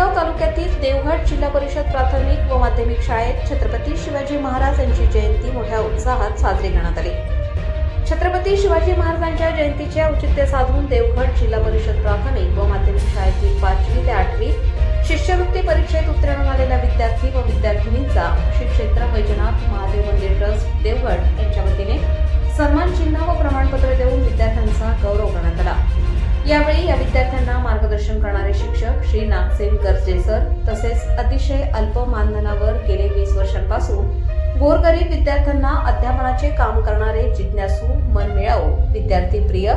चाळीसगाव तालुक्यातील देवगड जिल्हा परिषद प्राथमिक व माध्यमिक शाळेत छत्रपती शिवाजी महाराज यांची जयंती मोठ्या उत्साहात साजरी करण्यात आली। छत्रपती शिवाजी महाराजांच्या जयंतीचे औचित्य साधून देवगड जिल्हा परिषद प्राथमिक व माध्यमिक शाळेतील 5वी ते 8वी शिष्यवृत्ती परीक्षेत उत्तीर्ण झालेल्या विद्यार्थी व विद्यार्थिनींचा श्री क्षेत्र वैजनाथ महादेव मंदिर ट्रस्ट देवगड यांच्या वतीने सन्मान चिन्ह व प्रमाणपत्र देऊन विद्यार्थ्यांचा गौरव करण्यात आला। यावेळी या विद्यार्थ्यांना मार्गदर्शन करणारे शिक्षक श्री नागसेन गर्जे सर तसेच अतिशय अल्प मानधनावर गेले 20 वर्षांपासून गोरगरीब विद्यार्थ्यांना अध्यापनाचे काम करणारे जिज्ञासू मनमिळावू विद्यार्थी प्रिय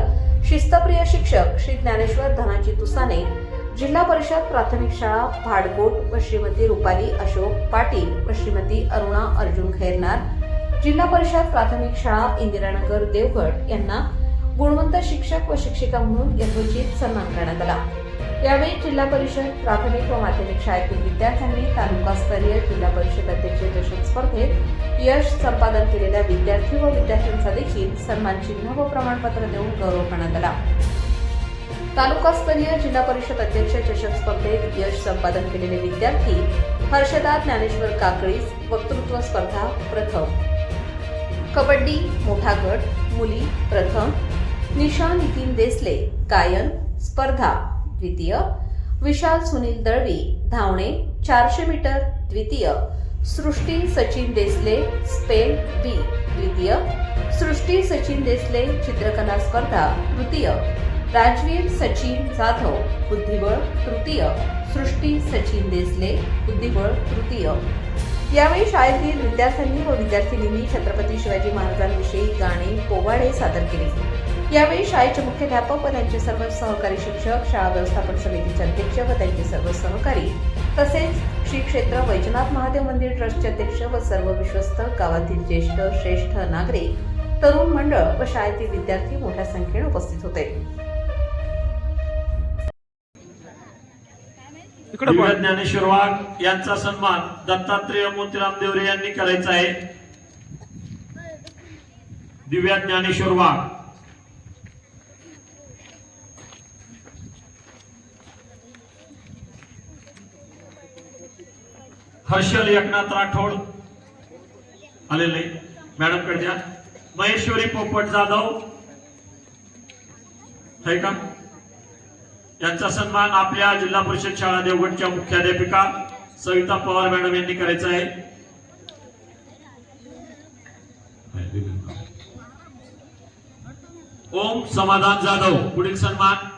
शिस्तप्रिय शिक्षक श्री ज्ञानेश्वर धनाजी तुसाने, जिल्हा परिषद प्राथमिक शाळा भाडकोट व श्रीमती रुपाली अशोक पाटील व श्रीमती अरुणा अर्जुन खैरनार, जिल्हा परिषद प्राथमिक शाळा इंदिरानगर देवगड यांना गुणवंत शिक्षक व शिक्षिका म्हणून यथोचित सन्मान करण्यात आला। यावेळी जिल्हा परिषद प्राथमिक व माध्यमिक शाळेतील विद्यार्थ्यांनी तालुकास्तरीय जिल्हा परिषद अध्यक्ष चषक स्पर्धेत यश संपादन केलेल्या विद्यार्थी व विद्यार्थ्यांचा देखील सन्मान चिन्ह व प्रमाणपत्र देऊन गौरव करण्यात आला। तालुकास्तरीय जिल्हा परिषद अध्यक्ष चषक स्पर्धेत यश संपादन केलेले विद्यार्थी हर्षदा ज्ञानेश्वर काकळीस वक्तृत्व स्पर्धा प्रथम, कबड्डी मोठा गट मुली प्रथम, निशा नितीन देसले गायन स्पर्धा द्वितीय, विशाल सुनील दळवी धावणे 400 मीटर द्वितीय, सृष्टी सचिन देसले स्पेल बी द्वितीय, सृष्टी सचिन देसले चित्रकला स्पर्धा तृतीय, राजवीर सचिन जाधव बुद्धिबळ तृतीय, सृष्टी सचिन देसले बुद्धिबळ तृतीय। यावेळी शाळेतील विद्यार्थ्यांनी व विद्यार्थिनींनी छत्रपती शिवाजी महाराजांविषयी गाणे पोवाडे सादर केले। यावेळी शाळेचे मुख्याध्यापक व त्यांचे सर्व सहकारी शिक्षक, शाळा व्यवस्थापन समितीचे अध्यक्ष व त्यांचे सर्व सहकारी तसेच श्री क्षेत्र वैजनाथ महादेव मंदिर ट्रस्टचे अध्यक्ष व सर्व विश्वस्त, गावातील ज्येष्ठ श्रेष्ठ नागरिक, तरुण मंडळ व शाळेतील विद्यार्थी मोठ्या संख्येने उपस्थित होते। दिव्य ज्ञानेश्वर वाघ यांचा सन्मान दत्तात्रेय मोतीराम देवरे यांनी करायचा आहे। दिव्य ज्ञानेश्वर वाघ, हर्षल एकनाथ राठोड आलेले मॅडम कडे द्या। महेश्वरी पोपट जाधव है का, यांचा सन्मान आपल्या जिल्हा परिषद शाळा देवगडच्या मुख्याध्यापिका सविता पवार मॅडम यांनी करायचा आहे। ओम समाधान जाधव पुढील सन्मान।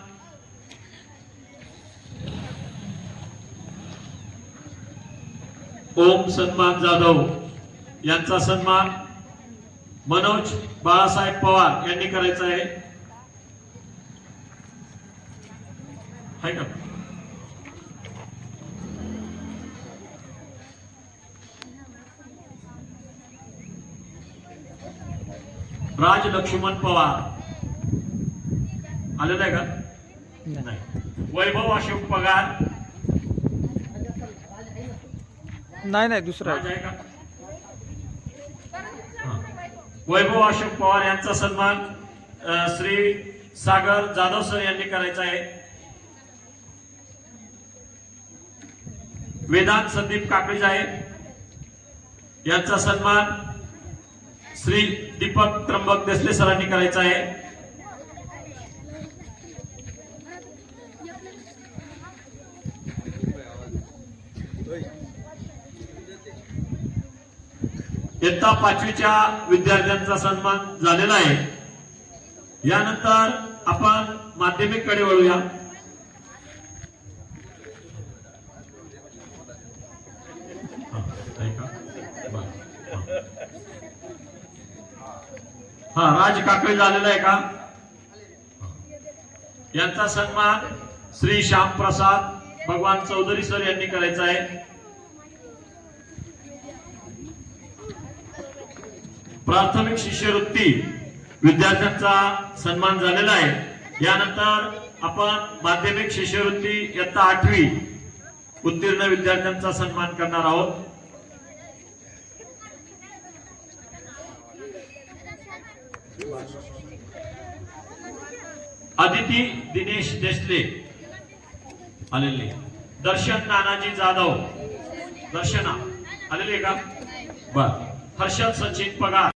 ओम सन्मान जाधव यांचा सन्मान मनोज बाळासाहेब पवार यांनी करायचा आहे। राज लक्ष्मण पवार आलेला आहे का? नाही। वैभव अशोक पगार नाही दुसरा आहे का? वैभव अशोक पवार यांचा सन्मान श्री सागर जाधव सर यांनी करायचा आहे। वेदांत संदीप काकळी साहेब यांचा सन्मान श्री दीपक त्र्यंबक देसले सरांनी करायचा आहे। इयत्ता 5वीच्या विद्यार्थ्यांचा सन्मान झालेला आहे। यानंतर आपण माध्यमिक कडे वळूया। राज काकळी झालेला आहे का? यांचा सन्मान श्री श्याम प्रसाद भगवान चौधरी सर यांनी करायचा आहे। प्राथमिक शिष्यवृत्ती विद्यार्थ्यांचा सन्मान झालेला आहे। यानंतर आपण माध्यमिक शिष्यवृत्ती इयत्ता 8वी उत्तीर्ण विद्यार्थ्यांचा सन्मान करणार आहोत। अदिती दिनेश देसले आलेले दर्शन नानाजी जाधव, दर्शना आलेले का? बर. हर्षद सचिन पगार.